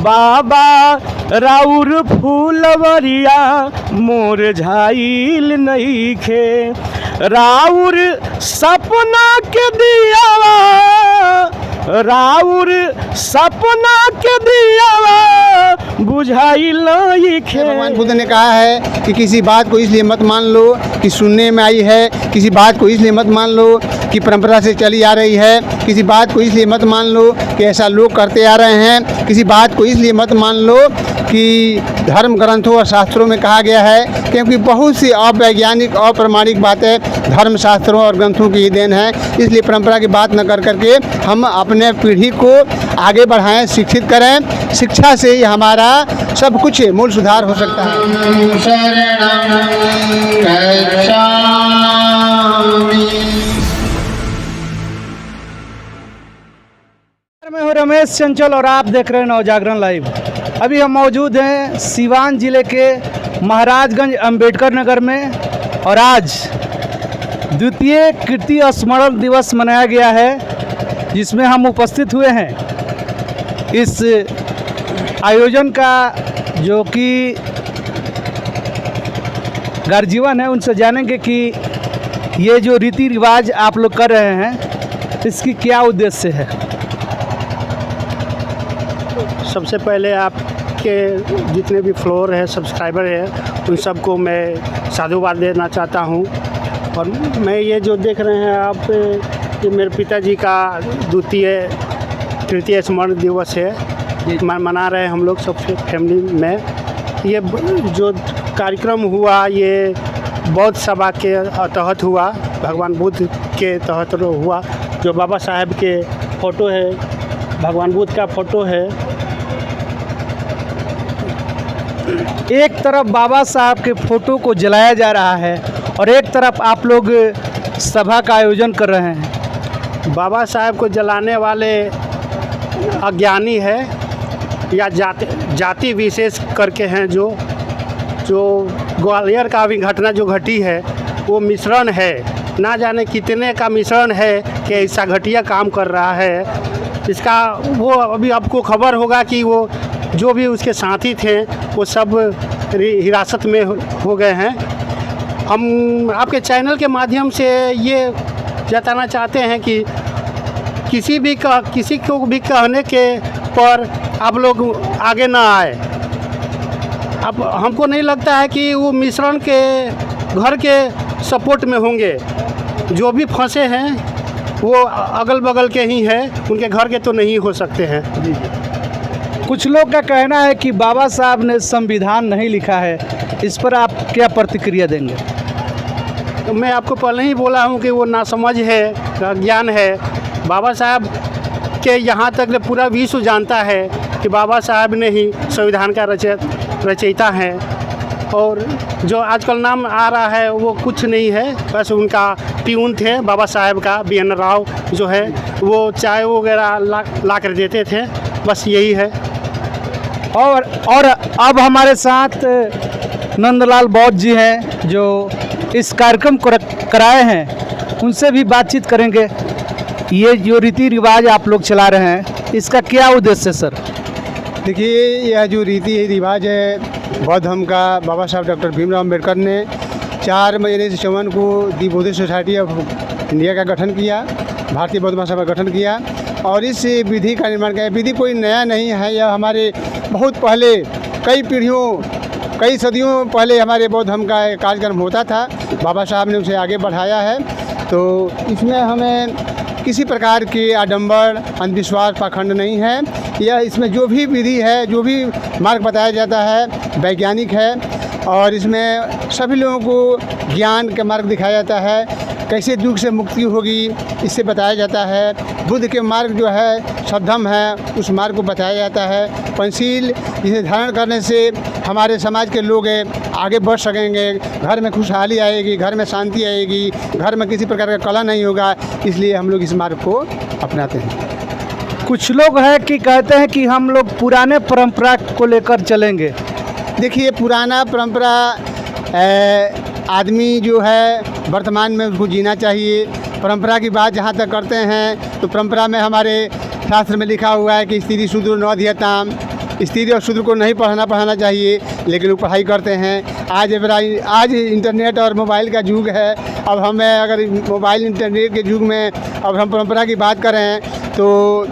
बाबा राउर फूलवरिया मोर झाइल नइखे, राउर सपना के दियावा, राउर सपना के दियावा बुझाइल नइखे। भगवान बुद्ध ने कहा है कि किसी बात को इसलिए मत मान लो कि सुनने में आई है, किसी बात को इसलिए मत मान लो कि परंपरा से चली आ रही है, किसी बात को इसलिए मत मान लो कि ऐसा लोग करते आ रहे हैं, किसी बात को इसलिए मत मान लो कि धर्म ग्रंथों और शास्त्रों में कहा गया है, क्योंकि बहुत सी अवैज्ञानिक अप्रमाणिक बातें धर्म शास्त्रों और ग्रंथों की ही देन है। इसलिए परंपरा की बात न कर करके हम अपने पीढ़ी को आगे बढ़ाएं, शिक्षित करें। शिक्षा से ही हमारा सब कुछ मूल सुधार हो सकता है। मैं हूं रमेश चंचल और आप देख रहे हैं नवजागरण लाइव। अभी हम मौजूद हैं सीवान जिले के महाराजगंज अंबेडकर नगर में और आज द्वितीय कीर्ति स्मरण दिवस मनाया गया है, जिसमें हम उपस्थित हुए हैं। इस आयोजन का जो कि गार्जियन है उनसे जानेंगे कि ये जो रीति रिवाज आप लोग कर रहे हैं इसकी क्या उद्देश्य है। सबसे पहले आपके जितने भी फ्लोर है, सब्सक्राइबर है, उन सबको मैं साधुवाद देना चाहता हूं। और मैं ये जो देख रहे हैं आप, ये मेरे पिताजी का तृतीय स्मरण दिवस है, मना रहे हैं हम लोग सब फैमिली में। ये जो कार्यक्रम हुआ ये बौद्ध सभा के तहत हुआ, भगवान बुद्ध के तहत हुआ। जो बाबा साहब के फ़ोटो है, भगवान बुद्ध का फ़ोटो है। एक तरफ बाबा साहब के फ़ोटो को जलाया जा रहा है और एक तरफ आप लोग सभा का आयोजन कर रहे हैं। बाबा साहब को जलाने वाले अज्ञानी है या जाति विशेष करके हैं। जो ग्वालियर का भी घटना जो घटी है वो मिश्रण है, ना जाने कितने का मिश्रण है कि ऐसा घटिया काम कर रहा है। इसका वो अभी आपको खबर होगा कि वो जो भी उसके साथी थे वो सब हिरासत में हो गए हैं। हम आपके चैनल के माध्यम से ये जताना चाहते हैं कि किसी को भी कहने के पर आप लोग आगे ना आए। अब हमको नहीं लगता है कि वो मिश्रण के घर के सपोर्ट में होंगे। जो भी फंसे हैं वो अगल बगल के ही हैं, उनके घर के तो नहीं हो सकते हैं। जी। कुछ लोग का कहना है कि बाबा साहब ने संविधान नहीं लिखा है, इस पर आप क्या प्रतिक्रिया देंगे? तो मैं आपको पहले ही बोला हूँ कि वो नासमझ है, अज्ञान है। बाबा साहब के यहाँ तक पूरा विश्व जानता है कि बाबा साहब ने ही संविधान का रचयिता है। और जो आजकल नाम आ रहा है वो कुछ नहीं है, बस उनका प्यून थे बाबा साहब का, BN राव जो है वो चाय वगैरह ला कर देते थे, बस यही है। और अब हमारे साथ नंदलाल बौद्ध जी हैं जो इस कार्यक्रम को कराए हैं, उनसे भी बातचीत करेंगे। ये जो रीति रिवाज आप लोग चला रहे हैं इसका क्या उद्देश्य है सर? देखिए, यह जो रीति रिवाज है बौद्ध धर्म का, बाबा साहब डॉक्टर भीमराव अम्बेडकर ने 4 मई 1954 को दी बुद्धिस्ट सोसाइटी ऑफ इंडिया का गठन किया, भारतीय बौद्ध महासभा का गठन किया और इस विधि का निर्माण किया। विधि कोई नया नहीं है, यह हमारे बहुत पहले कई सदियों पहले हमारे बौद्ध धर्म का कार्यक्रम होता था। बाबा साहब ने उसे आगे बढ़ाया है। तो इसमें हमें किसी प्रकार के आडंबर, अंधविश्वास, पाखंड नहीं है। यह इसमें जो भी विधि है, जो भी मार्ग बताया जाता है वैज्ञानिक है और इसमें सभी लोगों को ज्ञान का मार्ग दिखाया जाता है। कैसे दुख से मुक्ति होगी इससे बताया जाता है। बुद्ध के मार्ग जो है सद्धम है, उस मार्ग को बताया जाता है। पंचशील जिसे धारण करने से हमारे समाज के लोग आगे बढ़ सकेंगे, घर में खुशहाली आएगी, घर में शांति आएगी, घर में किसी प्रकार का कलह नहीं होगा। इसलिए हम लोग इस मार्ग को अपनाते हैं। कुछ लोग हैं कि कहते हैं कि हम लोग पुराने परंपरा को लेकर चलेंगे। देखिए, पुराना परंपरा आदमी जो है वर्तमान में उसको जीना चाहिए। परंपरा की बात जहाँ तक करते हैं तो परंपरा में हमारे शास्त्र में लिखा हुआ है कि स्त्री शूद्र न अधियताम, स्त्री और शूद्र को नहीं पढ़ाना चाहिए, लेकिन वो पढ़ाई करते हैं। आज इंटरनेट और मोबाइल का युग है। अब हमें अगर मोबाइल इंटरनेट के युग में अब हम परंपरा की बात करें तो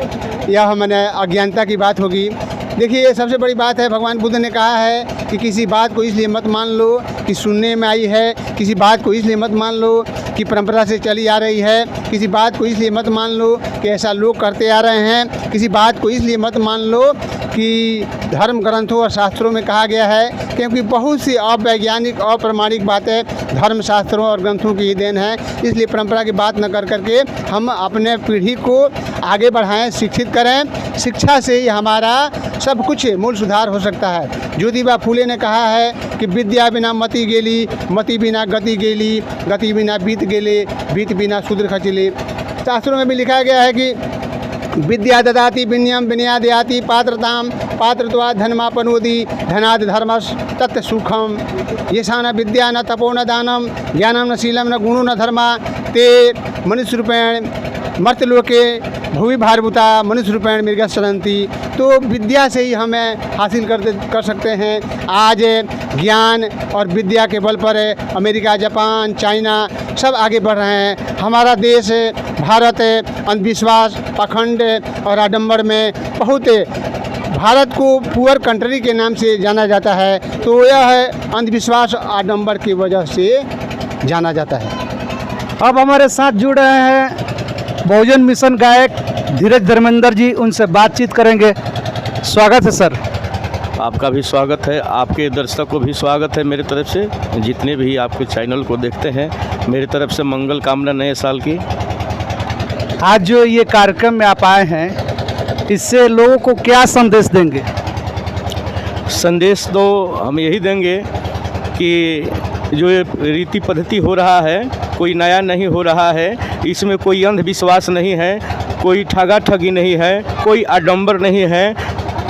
यह मैंने अज्ञानता की बात होगी। देखिए, सबसे बड़ी बात है, भगवान बुद्ध ने कहा है कि किसी बात को इसलिए मत मान लो कि सुनने में आई है, किसी बात को इसलिए मत मान लो कि परंपरा से चली आ रही है, किसी बात को इसलिए मत मान लो कि ऐसा लोग करते आ रहे हैं, किसी बात को इसलिए मत मान लो कि धर्म ग्रंथों और शास्त्रों में कहा गया है, क्योंकि बहुत सी अवैज्ञानिक अप्रमाणिक बातें धर्म शास्त्रों और ग्रंथों की ही देन है। इसलिए परंपरा की बात न करके हम अपने पीढ़ी को आगे बढ़ाएं, शिक्षित करें। शिक्षा से ही हमारा सब कुछ मूल सुधार हो सकता है। ज्योतिबा फूले ने कहा है कि विद्या बिना मति गेली, मति बिना गति गेली, गति बिना बीत गेले, बीत बिना शूद्र खचिले। शास्त्रों में भी लिखा गया है कि विद्या ददाति विनयम विनयादयाति पात्रताम पात्रत्वा धनमापनोति धनाद धर्मस तत् सुखम। ये शान विद्या न तपो न दानम ज्ञानम न शीलम न गुणो न धर्मा ते मनुष्य रूपेण मर्त्यलोके भूमि भारभूता मनुष्य रूपेण मृगः चरन्ति। तो विद्या से ही हमें हासिल कर सकते हैं। आज ज्ञान और विद्या के बल पर अमेरिका, जापान, चाइना सब आगे बढ़ रहे हैं। हमारा देश भारत अंधविश्वास, पाखंड और आडंबर में बहुत, भारत को पुअर कंट्री के नाम से जाना जाता है। तो यह अंधविश्वास आडंबर की वजह से जाना जाता है। अब हमारे साथ जुड़ रहे हैं बहुजन मिशन गायक धीरज धर्मेंद्र जी, उनसे बातचीत करेंगे। स्वागत है सर। आपका भी स्वागत है, आपके दर्शकों को भी स्वागत है मेरी तरफ से। जितने भी आपके चैनल को देखते हैं, मेरी तरफ से मंगल कामना नए साल की। आज जो ये कार्यक्रम में आप आए हैं, इससे लोगों को क्या संदेश देंगे? संदेश तो हम यही देंगे कि जो ये रीति पद्धति हो रहा है, कोई नया नहीं हो रहा है। इसमें कोई अंधविश्वास नहीं है, कोई ठगा ठगी नहीं है, कोई आडंबर नहीं है,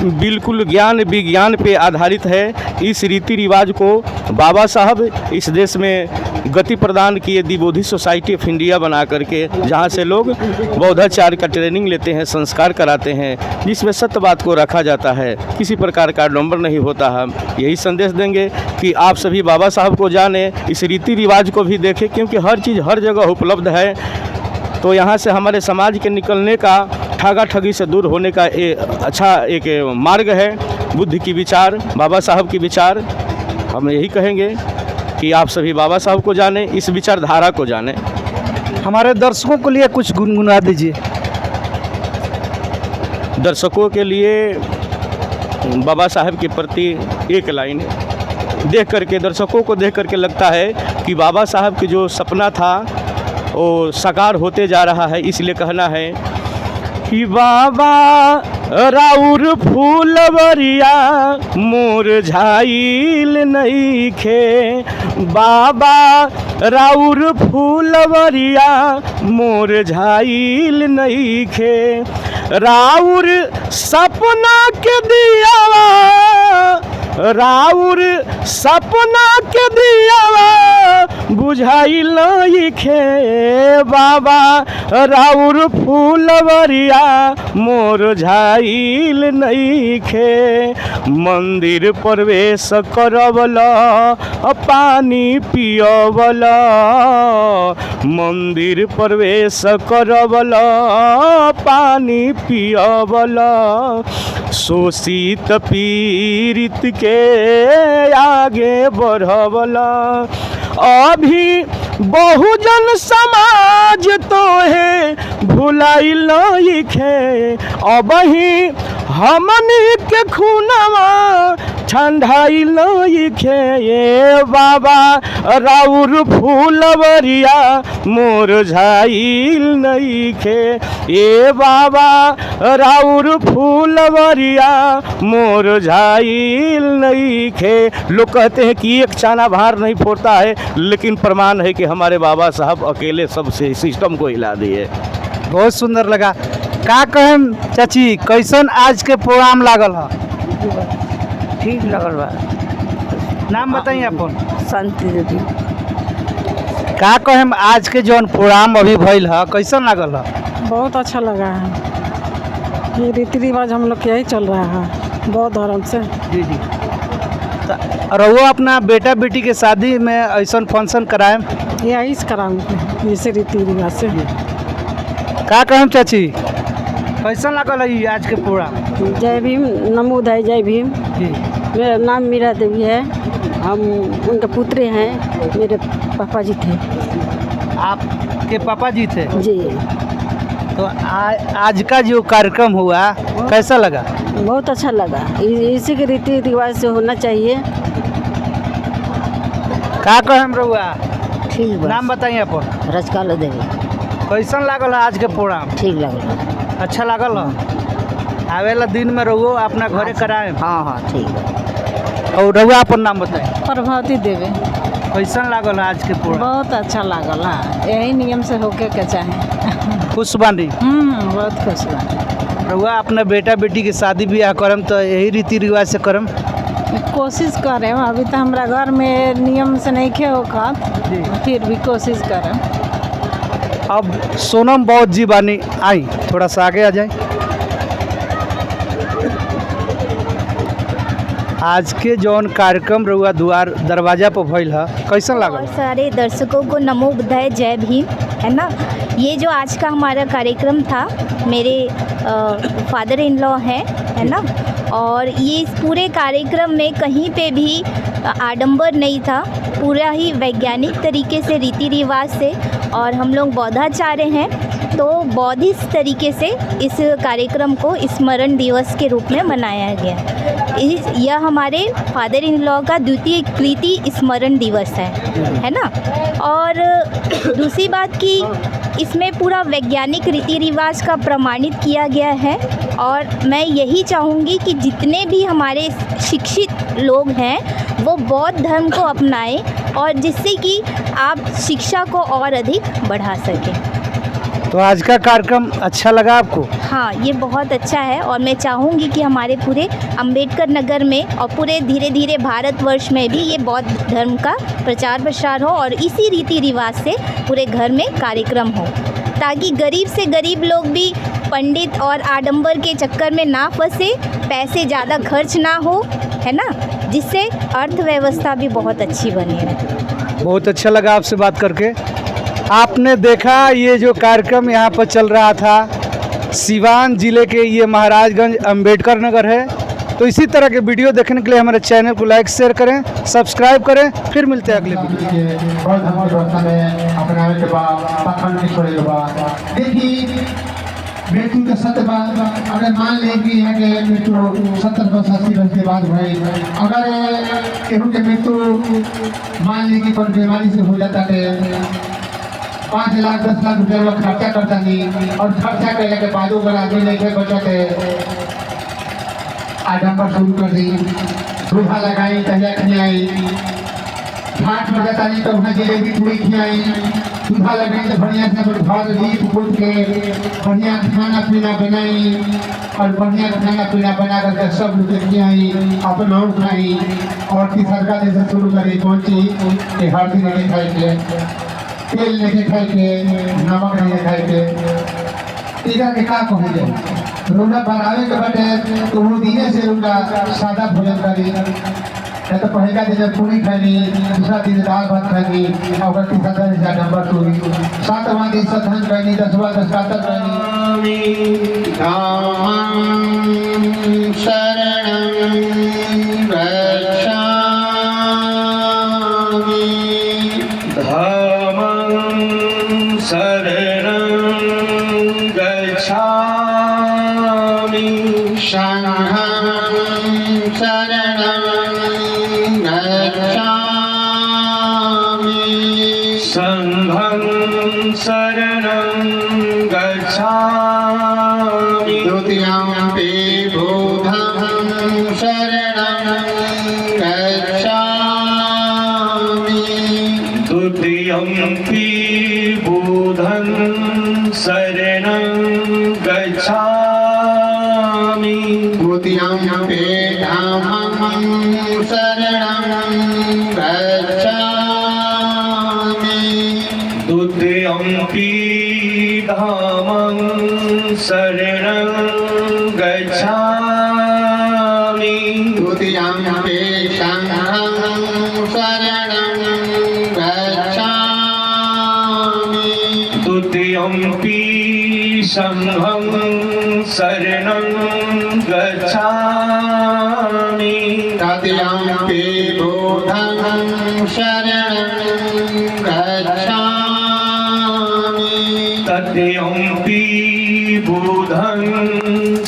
बिल्कुल ज्ञान विज्ञान पे आधारित है। इस रीति रिवाज को बाबा साहब इस देश में गति प्रदान किए, दी बोधिस्ट सोसाइटी ऑफ इंडिया बना करके, जहाँ से लोग बौद्धाचार्य का ट्रेनिंग लेते हैं, संस्कार कराते हैं, जिसमें सत्य बात को रखा जाता है, किसी प्रकार का आडंबर नहीं होता है। यही संदेश देंगे कि आप सभी बाबा साहब को जाने, इस रीति रिवाज को भी देखें, क्योंकि हर चीज़ हर जगह उपलब्ध है। तो यहाँ से हमारे समाज के निकलने का, ठगा ठगी से दूर होने का अच्छा एक मार्ग है। बुद्ध की विचार, बाबा साहब की विचार, हम यही कहेंगे कि आप सभी बाबा साहब को जानें, इस विचारधारा को जानें। हमारे दर्शकों के लिए कुछ गुनगुना दीजिए। दर्शकों के लिए बाबा साहब के प्रति एक लाइन देख करके, दर्शकों को देख करके लगता है कि बाबा साहब की जो सपना था वो साकार होते जा रहा है। इसलिए कहना है कि बाबा राउर फूलवरिया मुरझाइल नइखे, बाबा राउर फूलवरिया मुरझाइल नइखे, राउर सपना के दियावा, राउर सपना के दियावा बुझाइल नइखे, बाबा राउर फूलवरिया मुरझाइल नइखे। मंदिर प्रवेश करवला पानी पियवला, मंदिर प्रवेश करवला पानी पियवला, शोषित पीड़ित के आगे बढ़वला। अभी बहुजन समाज तो है भुलाइल नइखे, अबही हमनी के खूनवा ठंडाइल नइखे, ये बाबा राउर फूलवरिया मुरझाइल नइखे, ये बाबा राउर फूलवरिया मुरझाइल नइखे। लोग कहते हैं कि एक चाना भार नहीं फोड़ता है, लेकिन प्रमाण है कि हमारे बाबा साहब अकेले सबसे सिस्टम को हिला दिए। बहुत सुंदर लगा। का कहें चाची, कैसन आज के प्रोग्राम लागल है? ठीक लगल बा। नाम बताइए अपन। शांति देवी। का कहें आज के जौन प्रोग्राम अभी भइल है, कैसन लागल है? बहुत अच्छा लगा है। ये रीति रिवाज हम लोग के यही चल रहा है। बहुत धर्म से। जी जी। तो रहुआ अपना बेटा बेटी के शादी में ऐसा फंक्शन कराएं यही से कराऊंगे जैसे रीति रिवाज से। का कहम चाची, कैसा लागल है आज के प्रोग्राम? जय भीम, नमोदय, जय भीम। जी मेरा नाम मीरा देवी है, हम उनके पुत्र हैं, मेरे पापा जी थे। आपके पापा जी थे? जी तो आज का जो कार्यक्रम हुआ कैसा लगा? बहुत अच्छा लगा, इसी के रीति रिवाज से होना चाहिए। का कहम रहुआ? ठीक नाम बताइए अपन। रजकाल देवी। कैसा लागल है आज के प्रोग्राम? ठीक लगा। अच्छा लागल है? आवेला दिन में रहुओ अपना घरे कराए? हाँ हाँ ठीक है। और रहुआ अपन नाम बताए। प्रभावती देवी। कैसा लागल है आज के प्रोग्राम? बहुत अच्छा लागल। हाँ, यही नियम से होके के चाहे। खुश बानी? बहुत खुश बा। रहुआ अपने बेटा बेटी के शादी ब्याह करम तो यही रीति रिवाज से करम? कोशिश करें, अभी तो हमारा घर में नियम से नहीं खे होगा, जी। फिर भी कोशिश करें। अब सोनम बौद्ध जी बानी, आई थोड़ा सा आगे आ जाए। आज के जौन कार्यक्रम रहुआ द्वार दरवाजा पर भइल है कैसा और लागल? सारे दर्शकों को नमो बुद्धाय, जय भीम, है ना। ये जो आज का हमारा कार्यक्रम था, मेरे फादर इन लॉ है ना, और ये इस पूरे कार्यक्रम में कहीं पे भी आडंबर नहीं था, पूरा ही वैज्ञानिक तरीके से, रीति रिवाज से, और हम लोग बौद्धाचार्य हैं तो बौद्धिस्ट तरीके से इस कार्यक्रम को स्मरण दिवस के रूप में मनाया गया। यह हमारे फादर इन लॉ का द्वितीय कृति स्मरण दिवस है ना। और दूसरी बात कि इसमें पूरा वैज्ञानिक रीति रिवाज का प्रमाणित किया गया है, और मैं यही चाहूँगी कि जितने भी हमारे शिक्षित लोग हैं वो बौद्ध धर्म को अपनाएं, और जिससे कि आप शिक्षा को और अधिक बढ़ा सकें। तो आज का कार्यक्रम अच्छा लगा आपको? हाँ, ये बहुत अच्छा है, और मैं चाहूँगी कि हमारे पूरे अंबेडकर नगर में और पूरे धीरे धीरे भारतवर्ष में भी ये बौद्ध धर्म का प्रचार प्रसार हो, और इसी रीति रिवाज से पूरे घर में कार्यक्रम हो, ताकि गरीब से गरीब लोग भी पंडित और आडंबर के चक्कर में ना फंसे, पैसे ज़्यादा खर्च ना हो, है ना, जिससे अर्थव्यवस्था भी बहुत अच्छी बनी है। बहुत अच्छा लगा आपसे बात करके। आपने देखा ये जो कार्यक्रम यहाँ पर चल रहा था, सिवान जिले के ये महाराजगंज अंबेडकर नगर है। तो इसी तरह के वीडियो देखने के लिए हमारे चैनल को लाइक शेयर करें, सब्सक्राइब करें। फिर मिलते हैं अगले मृत्यु के 70 बाद अगर मान लें कि यहाँ के मृत्यु 70 वर्ष 80 वर्ष के बाद भई, अगर केहू के मृत्यु मान लें कि कोई बीमारी से हो जाता है, 5 लाख 10 लाख रुपया में खर्चा करता नहीं, और खर्चा करने के बाद अगर आदमी नहीं थे बचते आडम्बर शुरू कर दी, दूल्हा लगाई, तहिया खियाई, घाट में जाता नहीं तो वहाँ जलेबी पूरी खियाई, दूल्हा लगाई तो बढ़िया से घर लीप पोत के बढ़िया खाना पीना बनाई, और बढ़िया खाना पीना बना करके सब लोग खियाई, अपना खाई, और तीसरा जैसे शुरू करी पहुँची कि हल्दी नहीं खाई के, तेल नहीं खाई के, नमक नहीं खाई के, टीका के का कहे जाए रोना बनावे के बटे तो वो दिने से उनका सादा भोजन करी, या तो पहला दिन पूरी खानी, दूसरा दिन दाल भात खानी, और तीसरा दिन नंबर टूरी, 7वां दिन सतहन खानी, 10वां दिन सातक खानी। शरणं गच्छामि, धम्मं शरणं गच्छामि, संघं शरणं गच्छामि, संघं शरणं गच्छामि, द्वितीयंपि बुद्धं शरणं गच्छामि, द्वितीयंपि बुद्धं शरणं गच्छामि, द्वितीयंपि धम्मं शरणं गच्छामि, द्वितीयंपि धामं शरणं गच्छामि, तुतीयम्पि शङ्खं शरणं गच्छामि तुतीयम्पि शङ्खं शरणं गच्छामि तृतीयम्पि बुद्धं शरणं गच्छामि तृतीयम्पि बुद्धं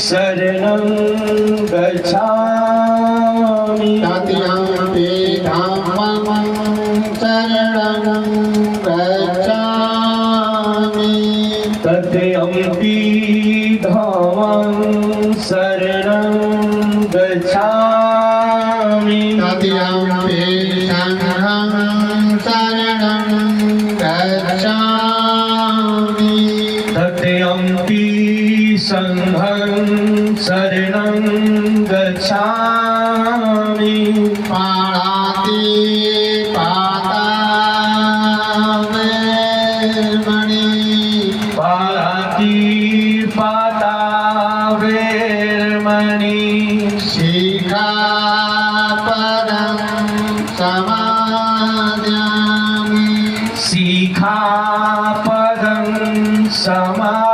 शरणं गच्छामि तृतीयम्पि धम्मं शरणं गच्छामि तृतीयम्पि धामं शरणं गच्छामि तृतीयम्पि सङ्घं शरणं गच्छामि तृतीयम्पि सङ्घं शरणं गच्छामि पाणातिपाता वेर्मणि पाणातिपाता वेर्मणि शिखापदं समादयामि शिखापदं समादयामि